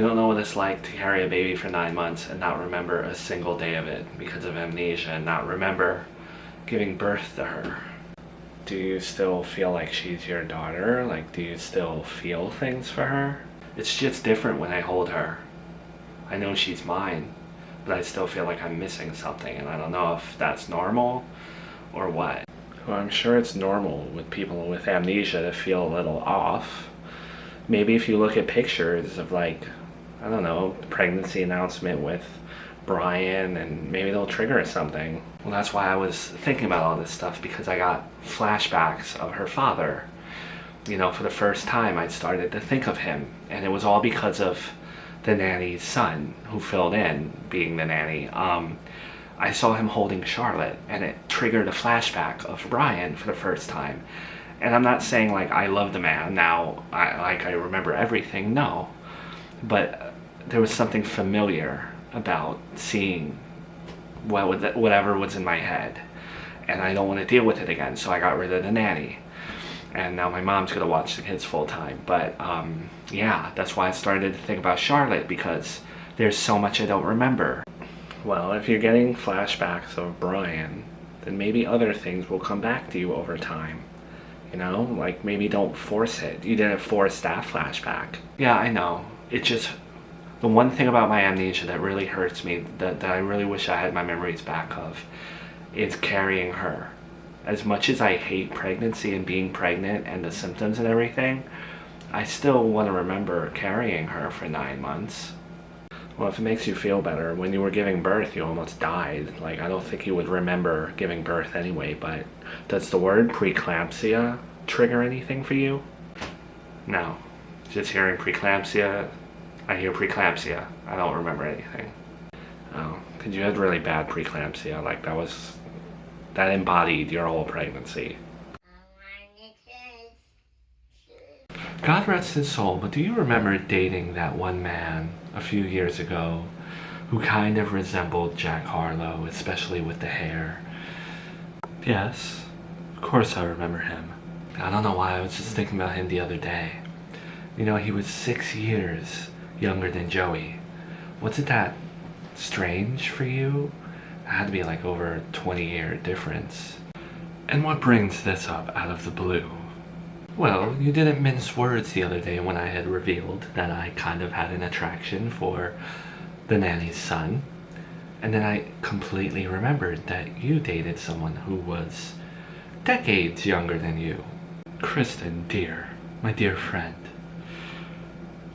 You don't know what it's like to carry a baby for 9 months and not remember a single day of it because of amnesia and not remember giving birth to her. Do you still feel like she's your daughter? Like, do you still feel things for her? It's just different when I hold her. I know she's mine, but I still feel like I'm missing something, and I don't know if that's normal or what. Well, I'm sure it's normal with people with amnesia to feel a little off. Maybe if you look at pictures of, like, I don't know, pregnancy announcement with Brian, and maybe they'll trigger something. Well, that's why I was thinking about all this stuff, because I got flashbacks of her father. You know, for the first time I started to think of him, and it was all because of the nanny's son who filled in being the nanny. I saw him holding Charlotte, and it triggered a flashback of Brian for the first time. And I'm not saying like I love the man now, I remember everything, no. But there was something familiar about seeing whatever was in my head, and I don't want to deal with it again, so I got rid of the nanny. And now my mom's gonna watch the kids full time. But yeah, that's why I started to think about Charlotte, because there's so much I don't remember. Well, if you're getting flashbacks of Brian, then maybe other things will come back to you over time. You know, like maybe don't force it. You didn't force that flashback. Yeah, I know. It just, the one thing about my amnesia that really hurts me, that I really wish I had my memories back of, is carrying her. As much as I hate pregnancy and being pregnant and the symptoms and everything, I still want to remember carrying her for 9 months. Well, if it makes you feel better, when you were giving birth, you almost died. Like, I don't think you would remember giving birth anyway, but does the word preeclampsia trigger anything for you? No. Just hearing preeclampsia, I hear preeclampsia. I don't remember anything. Oh, because you had really bad preeclampsia. Like, that embodied your whole pregnancy. God rest his soul, but do you remember dating that one man a few years ago who kind of resembled Jack Harlow, especially with the hair? Yes, of course I remember him. I don't know why, I was just thinking about him the other day. You know, he was 6 years younger than Joey. Wasn't that strange for you? It had to be like over a 20-year difference. And what brings this up out of the blue? Well, you didn't mince words the other day when I had revealed that I kind of had an attraction for the nanny's son. And then I completely remembered that you dated someone who was decades younger than you. Kristen, dear, my dear friend.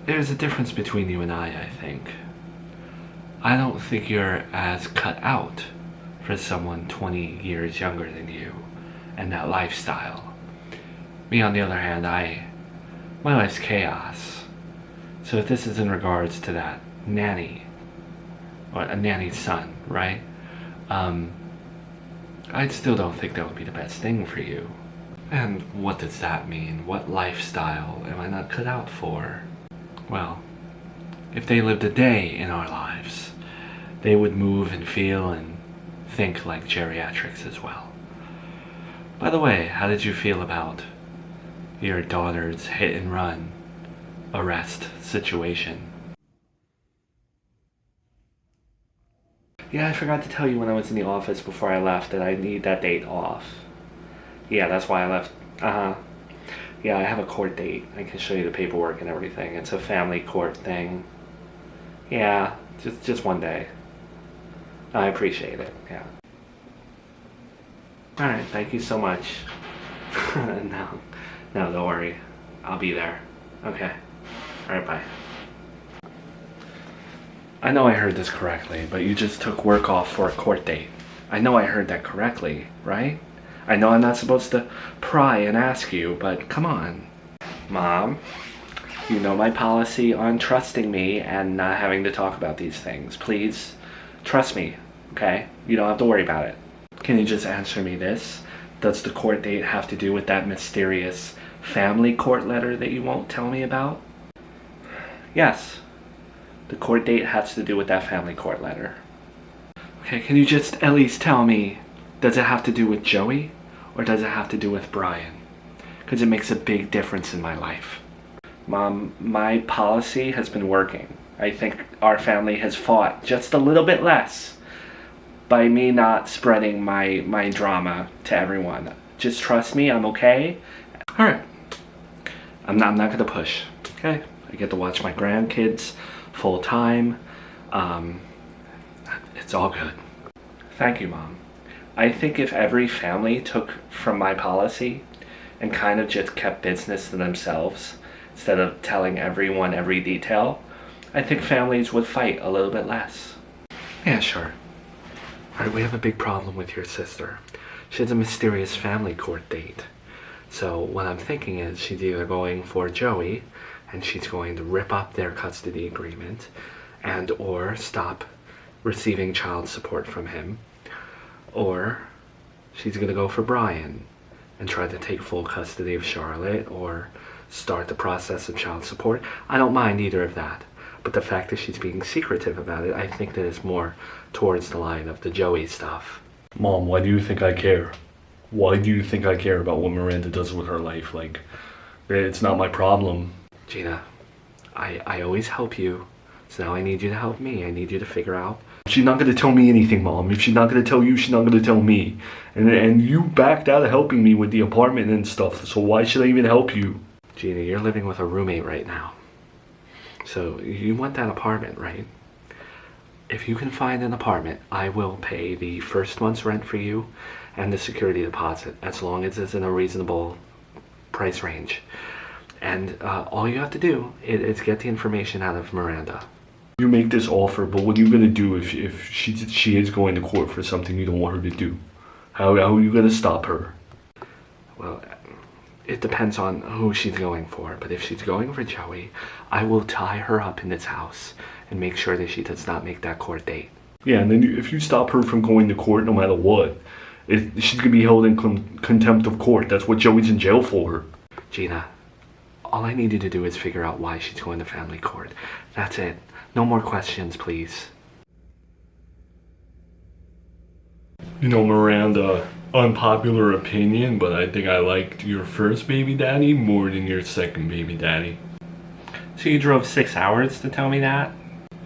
There's a difference between you and I think. I don't think you're as cut out for someone 20 years younger than you and that lifestyle. Me, on the other hand, my life's chaos. So if this is in regards to that nanny, or a nanny's son, right? I still don't think that would be the best thing for you. And what does that mean? What lifestyle am I not cut out for? Well, if they lived a day in our lives, they would move and feel and think like geriatrics as well. By the way, how did you feel about your daughter's hit and run arrest situation? Yeah, I forgot to tell you when I was in the office before I left that I need that date off. Yeah, that's why I left. Yeah, I have a court date. I can show you the paperwork and everything. It's a family court thing. Yeah, just one day. I appreciate it, yeah. Alright, thank you so much. No, don't worry. I'll be there. Okay. Alright, bye. I know I heard this correctly, but you just took work off for a court date. I know I heard that correctly, right? I know I'm not supposed to pry and ask you, but come on. Mom, you know my policy on trusting me and not having to talk about these things. Please, trust me, okay? You don't have to worry about it. Can you just answer me this? Does the court date have to do with that mysterious family court letter that you won't tell me about? Yes. The court date has to do with that family court letter. Okay, can you just at least tell me, does it have to do with Joey or does it have to do with Brian? Because it makes a big difference in my life. Mom, my policy has been working. I think our family has fought just a little bit less by me not spreading my drama to everyone. Just trust me, I'm okay. Alright. I'm not gonna push, okay? I get to watch my grandkids full time. It's all good. Thank you, Mom. I think if every family took from my policy and kind of just kept business to themselves instead of telling everyone every detail, I think families would fight a little bit less. Yeah, sure. Alright, we have a big problem with your sister. She has a mysterious family court date. So what I'm thinking is she's either going for Joey and she's going to rip up their custody agreement and or stop receiving child support from him, or she's going to go for Brian and try to take full custody of Charlotte or start the process of child support. I don't mind either of that. But the fact that she's being secretive about it, I think that is more towards the line of the Joey stuff. Mom, why do you think I care? Why do you think I care about what Miranda does with her life? Like, it's not my problem. Gina, I always help you. So now I need you to help me. I need you to figure out. She's not going to tell me anything, Mom. If she's not going to tell you, she's not going to tell me. And you backed out of helping me with the apartment and stuff, so why should I even help you? Gina, you're living with a roommate right now. So you want that apartment, right? If you can find an apartment, I will pay the first month's rent for you and the security deposit, as long as it's in a reasonable price range. And all you have to do is get the information out of Miranda. You make this offer, but what are you going to do if she is going to court for something you don't want her to do? How are you going to stop her? Well, it depends on who she's going for, but if she's going for Joey, I will tie her up in this house and make sure that she does not make that court date. Yeah, and then if you stop her from going to court no matter what, she's going to be held in contempt of court. That's what Joey's in jail for. Gina, all I need you to do is figure out why she's going to family court. That's it. No more questions, please. You know, Miranda, unpopular opinion, but I think I liked your first baby daddy more than your second baby daddy. So you drove 6 hours to tell me that?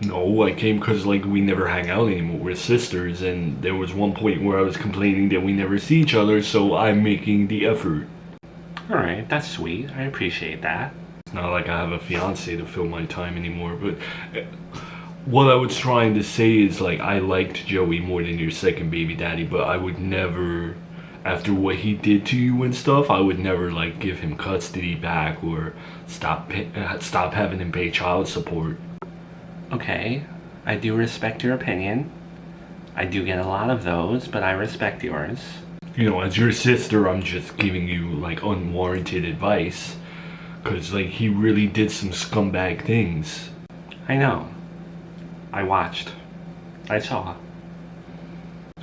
No, I came because, like, we never hang out anymore. We're sisters, and there was one point where I was complaining that we never see each other, so I'm making the effort. Alright, that's sweet. I appreciate that. It's not like I have a fiance to fill my time anymore, but what I was trying to say is, like, I liked Joey more than your second baby daddy, but I would never, after what he did to you and stuff, I would never, like, give him custody back or stop having him pay child support. Okay, I do respect your opinion. I do get a lot of those, but I respect yours. You know, as your sister, I'm just giving you, like, unwarranted advice. Because, like, he really did some scumbag things. I know. I watched. I saw.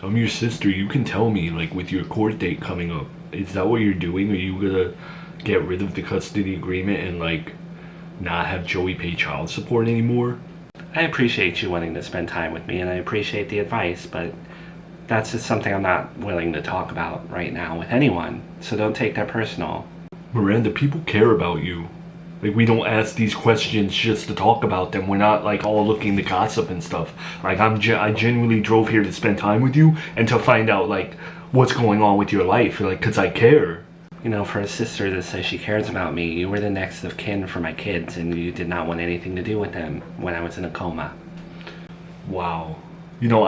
So I'm your sister. You can tell me, like, with your court date coming up, is that what you're doing? Are you gonna get rid of the custody agreement and, like, not have Joey pay child support anymore? I appreciate you wanting to spend time with me, and I appreciate the advice, but that's just something I'm not willing to talk about right now with anyone, so don't take that personal. Miranda, people care about you. Like, we don't ask these questions just to talk about them. We're not, like, all looking to gossip and stuff. Like, I genuinely drove here to spend time with you and to find out, like, what's going on with your life, like, because I care. You know, for a sister that says she cares about me, you were the next of kin for my kids, and you did not want anything to do with them when I was in a coma. Wow. You know,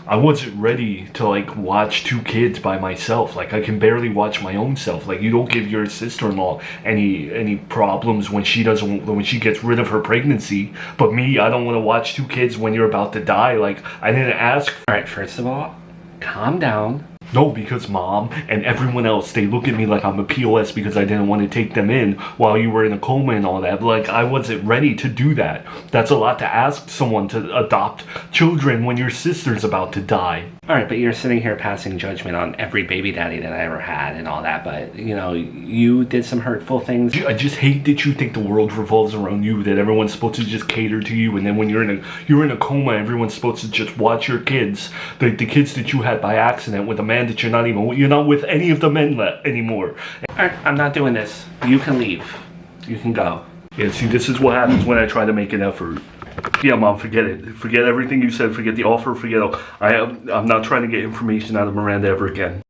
I wasn't ready to, like, watch two kids by myself. Like, I can barely watch my own self. Like, you don't give your sister-in-law any problems when she gets rid of her pregnancy. But me, I don't want to watch two kids when you're about to die. Like, I didn't ask. Alright, first of all, calm down. No, because Mom and everyone else, they look at me like I'm a POS because I didn't want to take them in while you were in a coma and all that. Like, I wasn't ready to do that. That's a lot to ask someone to adopt children when your sister's about to die. Alright, but you're sitting here passing judgment on every baby daddy that I ever had and all that, but, you know, you did some hurtful things. I just hate that you think the world revolves around you, that everyone's supposed to just cater to you, and then when you're in a coma, everyone's supposed to just watch your kids, the kids that you had by accident with a man that you're not with any of the men anymore. Alright, I'm not doing this. You can leave. You can go. Yeah, see, this is what happens when I try to make an effort. Yeah, Mom, forget it. Forget everything you said. Forget the offer. I'm not trying to get information out of Miranda ever again.